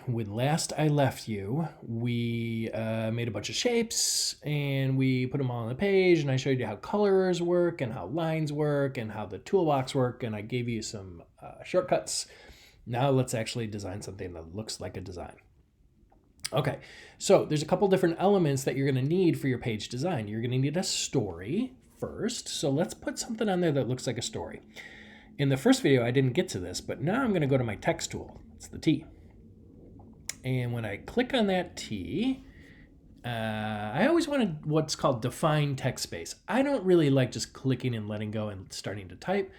when last I left you, we made a bunch of shapes and we put them all on the page, and I showed you how colors work and how lines work and how the toolbox work, and I gave you some shortcuts. Now let's actually design something that looks like a design. Okay, so there's a couple different elements that you're going to need for your page design. You're going to need a story first, so let's put something on there that looks like a story. In the first video, I didn't get to this, but now I'm going to go to my text tool. It's the T. And when I click on that T, I always wanted what's called define text space. I don't really like just clicking and letting go and starting to type.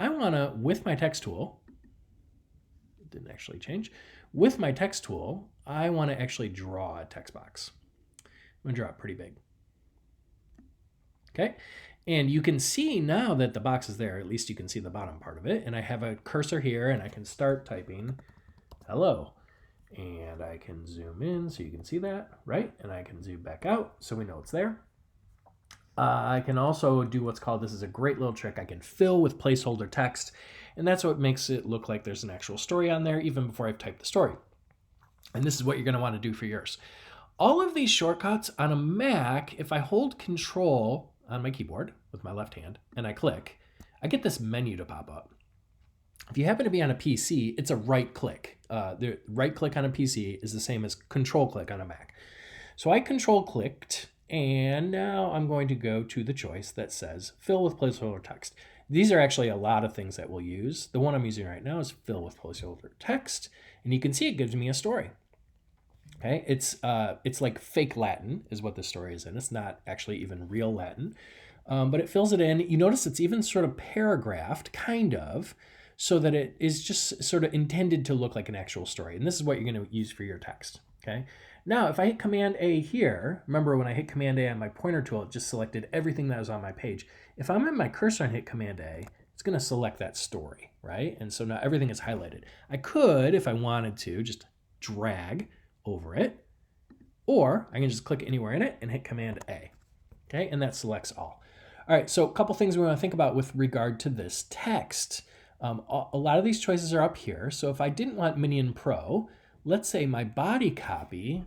I want to, with my text tool, it didn't actually change. With my text tool, I want to actually draw a text box. I'm going to draw it pretty big. Okay, and you can see now that the box is there, at least you can see the bottom part of it, and I have a cursor here and I can start typing hello. And I can zoom in so you can see that, right? And I can zoom back out so we know it's there. I can also do what's called, this is a great little trick, I can fill with placeholder text, and that's what makes it look like there's an actual story on there even before I've typed the story. And this is what you're going to want to do for yours. All of these shortcuts on a Mac, if I hold Control on my keyboard with my left hand and I click, I get this menu to pop up. If you happen to be on a PC, it's a right click. The right click on a PC is the same as control click on a Mac. So I control clicked, and now I'm going to go to the choice that says fill with placeholder text. These are actually a lot of things that we'll use. The one I'm using right now is fill with placeholder text, and you can see it gives me a story. Okay, it's like fake Latin is what this story is in. It's not actually even real Latin, but it fills it in. You notice it's even sort of paragraphed, kind of, so that it is just sort of intended to look like an actual story. And this is what you're going to use for your text. Okay. Now, if I hit Command A here, remember when I hit Command A on my pointer tool, it just selected everything that was on my page. If I'm in my cursor and hit Command A, it's going to select that story, right? And so now everything is highlighted. I could, if I wanted to, just drag over it, or I can just click anywhere in it and hit Command A. Okay. And that selects all. All right. So a couple things we want to think about with regard to this text. A lot of these choices are up here. So if I didn't want Minion Pro, let's say my body copy,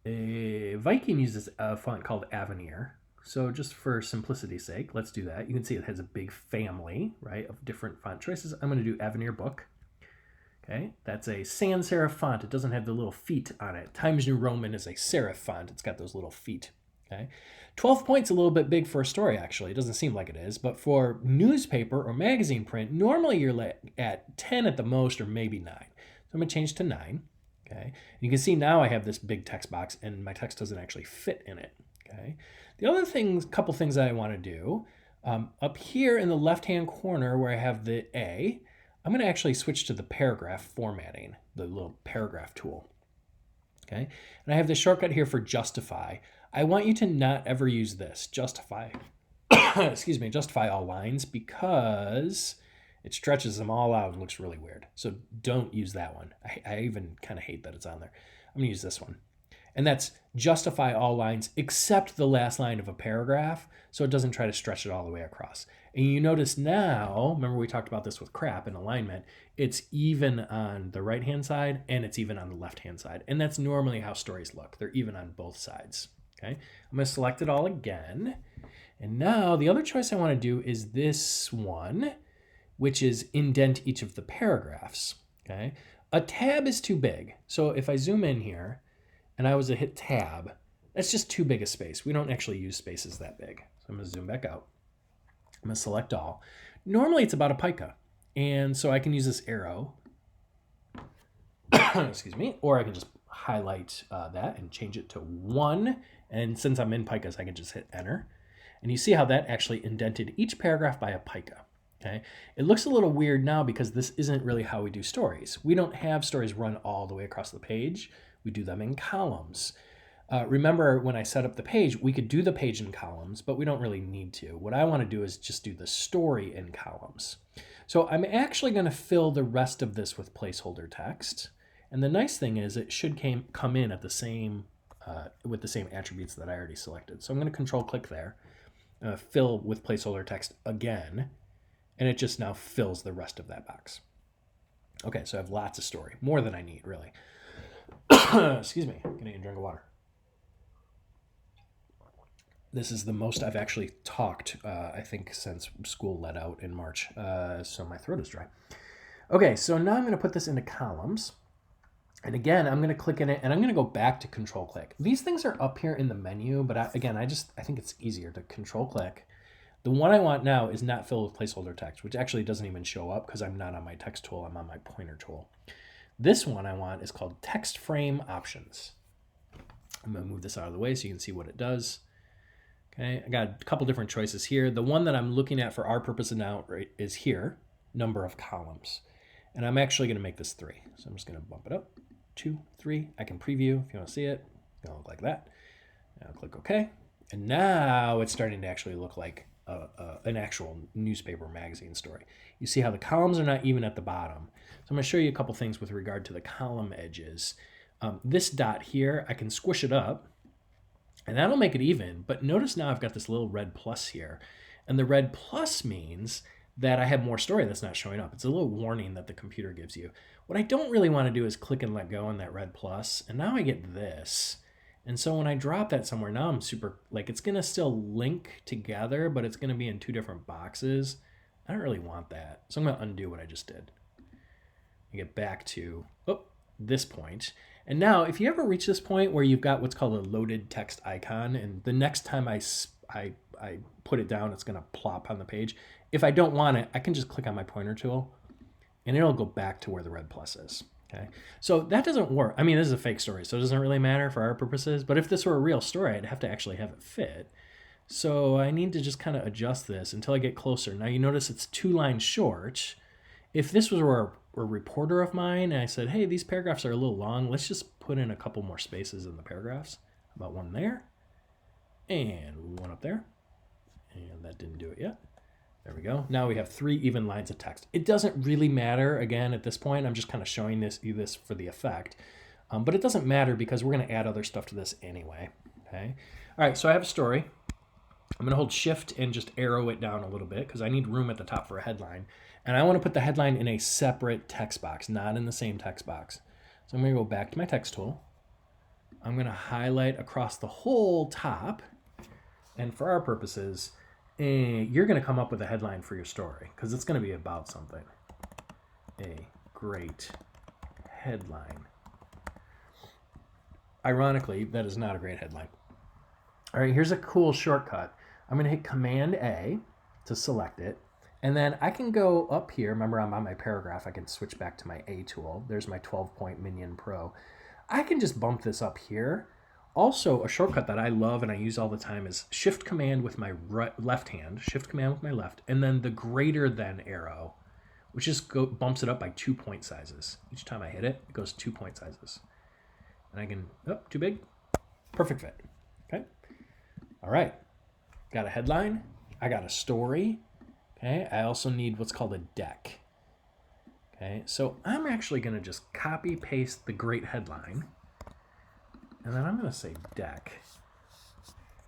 Viking uses a font called Avenir. So just for simplicity's sake, let's do that. You can see it has a big family, right, of different font choices. I'm going to do Avenir Book. Okay, that's a sans serif font. It doesn't have the little feet on it. Times New Roman is a serif font. It's got those little feet. Okay, 12 points a little bit big for a story, actually. It doesn't seem like it is, but for newspaper or magazine print, normally you're at 10 at the most or maybe 9. So I'm going to change to 9. Okay, and you can see now I have this big text box and my text doesn't actually fit in it. Okay, the other things, couple things that I want to do, up here in the left-hand corner where I have the A, I'm going to actually switch to the paragraph formatting, the little paragraph tool. Okay, and I have the shortcut here for justify. I want you to not ever use this, justify, excuse me, justify all lines, because it stretches them all out and looks really weird. So don't use that one. I even kind of hate that it's on there. I'm gonna use this one. And that's justify all lines except the last line of a paragraph, so it doesn't try to stretch it all the way across. And you notice now, remember we talked about this with crap and alignment, it's even on the right-hand side and it's even on the left-hand side. And that's normally how stories look. They're even on both sides. Okay, I'm going to select it all again. And now the other choice I want to do is this one, which is indent each of the paragraphs. Okay, a tab is too big. So if I zoom in here and I was to hit tab, that's just too big a space. We don't actually use spaces that big. So I'm going to zoom back out. I'm going to select all. Normally it's about a pica. And so I can use this arrow, excuse me, or I can just highlight that and change it to 1. And since I'm in picas, I can just hit enter. And you see how that actually indented each paragraph by a pica. Okay, it looks a little weird now because this isn't really how we do stories. We don't have stories run all the way across the page. We do them in columns. Remember when I set up the page, we could do the page in columns, but we don't really need to. What I want to do is just do the story in columns. So I'm actually going to fill the rest of this with placeholder text. And the nice thing is it should come in at the same with the same attributes that I already selected. So I'm going to control click there, fill with placeholder text again, and it just now fills the rest of that box. Okay, so I have lots of story, more than I need, really. Excuse me, I'm gonna need a drink of water. This is the most I've actually talked, I think, since school let out in March. So my throat is dry. Okay, so now I'm going to put this into columns. And again, I'm going to click in it, and I'm going to go back to control click. These things are up here in the menu, but I think it's easier to control click. The one I want now is not filled with placeholder text, which actually doesn't even show up because I'm not on my text tool, I'm on my pointer tool. This one I want is called text frame options. I'm going to move this out of the way so you can see what it does. Okay, I got a couple different choices here. The one that I'm looking at for our purposes now is here, number of columns. And I'm actually going to make this 3. So I'm just going to bump it up, 2, 3. I can preview if you want to see it. It's going to look like that. Now click OK. And now it's starting to actually look like an actual newspaper magazine story. You see how the columns are not even at the bottom. So I'm going to show you a couple things with regard to the column edges. This dot here, I can squish it up. And that'll make it even, but notice now I've got this little red plus here. And the red plus means that I have more story that's not showing up. It's a little warning that the computer gives you. What I don't really want to do is click and let go on that red plus, and now I get this. And so when I drop that somewhere, now I'm super, like it's gonna still link together, but it's gonna be in 2 different boxes. I don't really want that. So I'm gonna undo what I just did. I get back to, this point. And now, if you ever reach this point where you've got what's called a loaded text icon, and the next time I put it down, it's going to plop on the page. If I don't want it, I can just click on my pointer tool, and it'll go back to where the red plus is. Okay, so that doesn't work. I mean, this is a fake story, so it doesn't really matter for our purposes. But if this were a real story, I'd have to actually have it fit. So I need to just kind of adjust this until I get closer. Now you notice it's 2 lines short. If this was a reporter of mine and I said, hey, these paragraphs are a little long, let's just put in a couple more spaces in the paragraphs. About 1 there, and 1 up there, and that didn't do it yet. There we go. Now we have 3 even lines of text. It doesn't really matter, again, at this point. I'm just kind of showing you this for the effect. But it doesn't matter because we're going to add other stuff to this anyway. Okay. All right, so I have a story. I'm going to hold shift and just arrow it down a little bit because I need room at the top for a headline. And I want to put the headline in a separate text box, not in the same text box. So I'm going to go back to my text tool. I'm going to highlight across the whole top. And for our purposes, you're going to come up with a headline for your story because it's going to be about something. A great headline. Ironically, that is not a great headline. All right, here's a cool shortcut. I'm going to hit Command A to select it. And then I can go up here. Remember, I'm on my paragraph. I can switch back to my A tool. There's my 12-point Minion Pro. I can just bump this up here. Also, a shortcut that I love and I use all the time is Shift Command with my left hand, Shift Command with my left, and then the greater than arrow, which just bumps it up by 2 point sizes. Each time I hit it, it goes 2 point sizes. And I can, too big, perfect fit. Okay. All right, got a headline, I got a story. Okay, I also need what's called a deck. Okay, so I'm actually going to just copy paste the great headline, and then I'm going to say deck.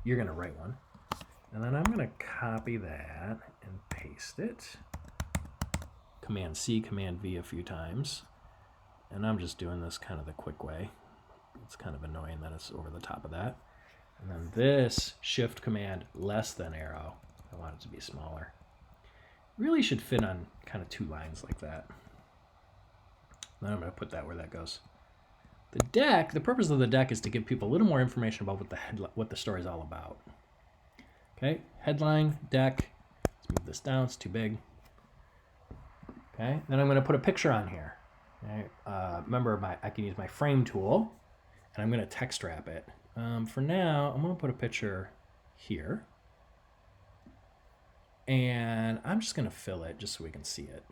You're going to write one, and then I'm going to copy that and paste it. Command C, Command V a few times, and I'm just doing this kind of the quick way. It's kind of annoying that it's over the top of that. And then this Shift Command less than arrow, I want it to be smaller. Really should fit on kind of 2 lines like that. Then I'm going to put that where that goes. The deck, the purpose of the deck is to give people a little more information about what the story is all about. Okay, headline, deck. Let's move this down, it's too big. Okay, then I'm going to put a picture on here. Okay, remember, I can use my frame tool, and I'm going to text wrap it. For now, I'm going to put a picture here. And I'm just going to fill it just so we can see it.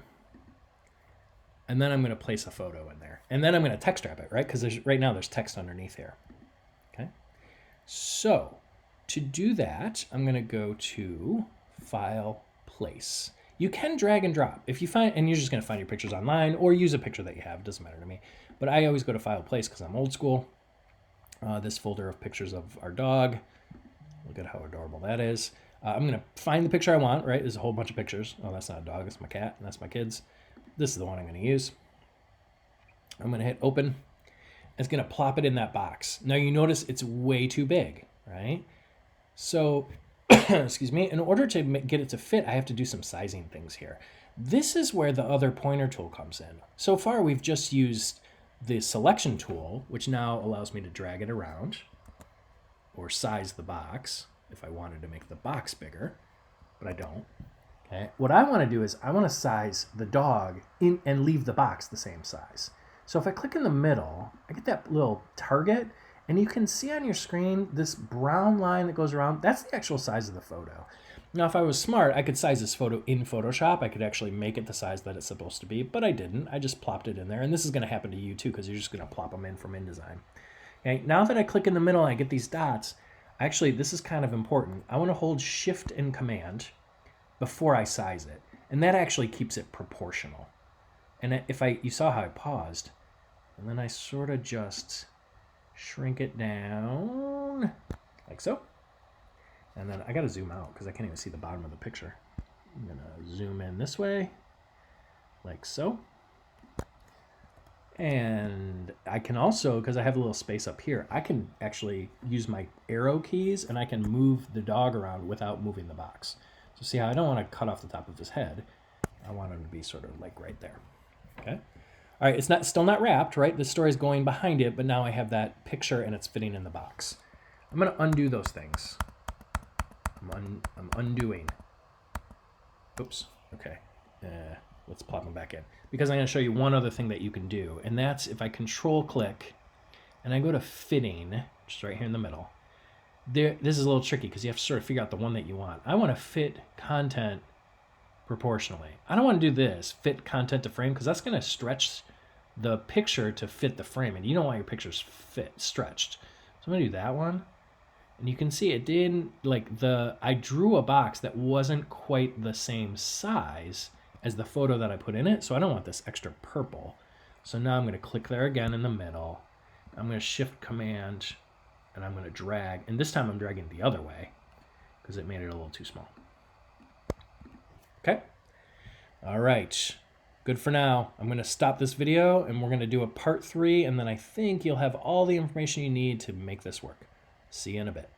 And then I'm going to place a photo in there. And then I'm going to text wrap it, right? Because right now there's text underneath here. Okay. So to do that, I'm going to go to File, Place. You can drag and drop. If you find, and you're just going to find your pictures online or use a picture that you have. It doesn't matter to me. But I always go to File, Place because I'm old school. This folder of pictures of our dog. Look at how adorable that is. I'm going to find the picture I want, right? There's a whole bunch of pictures. Oh, that's not a dog. That's my cat. And that's my kids. This is the one I'm going to use. I'm going to hit open. It's going to plop it in that box. Now you notice it's way too big, right? So, excuse me, in order to get it to fit, I have to do some sizing things here. This is where the other pointer tool comes in. So far, we've just used the selection tool, which now allows me to drag it around or size the box if I wanted to make the box bigger, but I don't. Okay. What I want to do is I want to size the dog in and leave the box the same size. So if I click in the middle, I get that little target, and you can see on your screen this brown line that goes around. That's the actual size of the photo. Now, if I was smart, I could size this photo in Photoshop. I could actually make it the size that it's supposed to be, but I didn't. I just plopped it in there, and this is going to happen to you too because you're just going to plop them in from InDesign. Okay, now that I click in the middle and I get these dots, actually, this is kind of important. I want to hold Shift and Command before I size it, and that actually keeps it proportional. And if you saw how I paused, and then I sort of just shrink it down like so. And then I got to zoom out because I can't even see the bottom of the picture. I'm going to zoom in this way like so. And I can also, because I have a little space up here, I can actually use my arrow keys and I can move the dog around without moving the box. So see how I don't want to cut off the top of his head. I want him to be sort of like right there. Okay. All right, it's still not wrapped, right? The story is going behind it, but now I have that picture and it's fitting in the box. I'm going to undo those things. I'm undoing. Oops. Okay. Let's plop them back in. Because I'm going to show you one other thing that you can do, and that's if I control click and I go to fitting, just right here in the middle. This is a little tricky because you have to sort of figure out the one that you want. I want to fit content proportionally. I don't want to do this, fit content to frame, because that's going to stretch the picture to fit the frame, and you don't want your pictures stretched. So I'm going to do that one. And you can see it didn't, I drew a box that wasn't quite the same size as the photo that I put in it, so I don't want this extra purple. So now I'm going to click there again in the middle. I'm going to Shift Command, and I'm going to drag, and this time I'm dragging the other way because it made it a little too small. Okay. All right. Good for now. I'm going to stop this video, and we're going to do a part 3, and then I think you'll have all the information you need to make this work. See you in a bit.